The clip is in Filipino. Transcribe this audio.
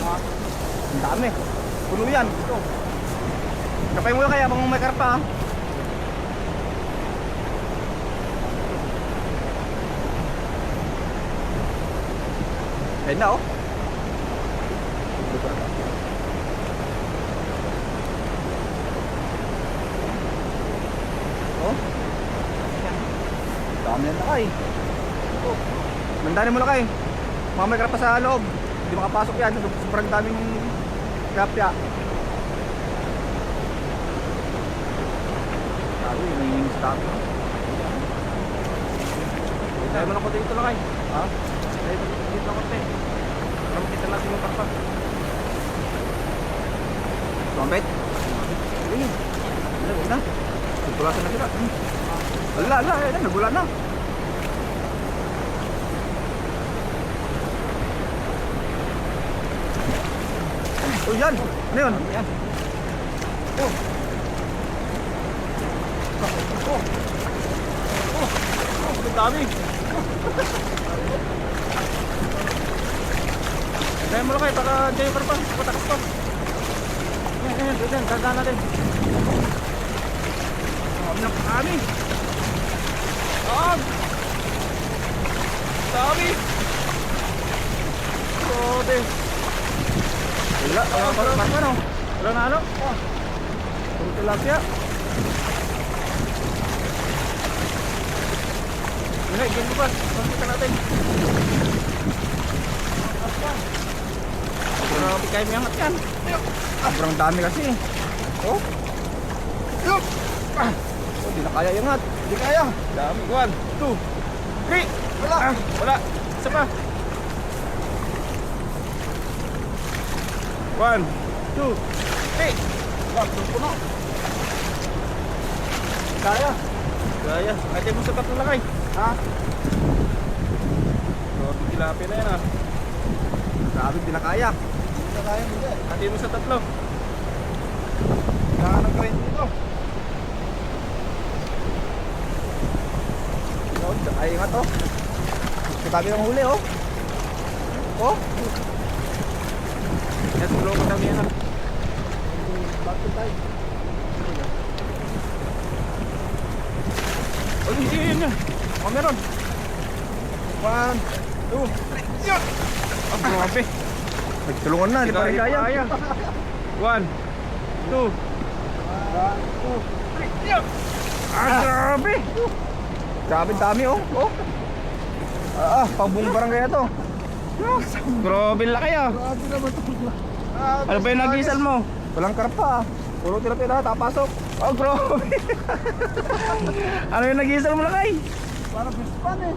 Ang dami. Puno yan. Ito. Kapay mo kaya kung may karpa ha. Ayun na oh. Oh. Dami yan lakay. Oh. Mandani mo lakay. Mga may karpa sa loob. Hindi makapasok yan. Sobrang daming kapya. Sabi, may stop. Tayo mo lang ko dito lakay. Ha? Tayo mo dito lang ko te. Para makita natin yung karpa. Tombet? Ayun. Huwag na. Nagpulasan na sila. Ala, ayun, nagula na. Oh, yan. Ano yun? Yan. Oh. Ang dami. Kaya mo lang kayo, baka dyan yung karpa. Patakas pa. Yan. Gagana natin. Dami. Dami. Grabe. Wala, wala na ano? Puro tilapia. Wala, igyan ko pa. Pakita natin. Grabe kayo may angat yan. Sobrang dami kasi. Oh. Oh, di na kaya iangat. Di kaya. Dami. 1, 2, 3. Wala. Isa pa. 1, 2, 3. Wala, puno. Kaya. Natin mo sa tatlo lakay. Ha? Grabe tilapia na yan ha. Grabe, di na kaya. Hindi na kaya, hindi. Natin mo sa tatlo. Kailangan ng grind dito. Ay, ingat oh. Katabi ng huli oh. Oh. Yan, tulong ko kami yan. Bakit tayo? Oh, yun. Oh, meron. 1, 2, 3. Yan! Oh, grabe. Nagtulungan na, di pa rin kaya. 1, 2, 3. Yan! Grabe. Grabe dami oh. Pang-buong barangay to. Grabe laki ah. Grabe naman ito. Ano ba yung nagisal mo? Walang karpa ah. Puro tilapia na, tapasok. Oh, grabe. Ano yung nagisal mo lakay? Parang fish pan eh.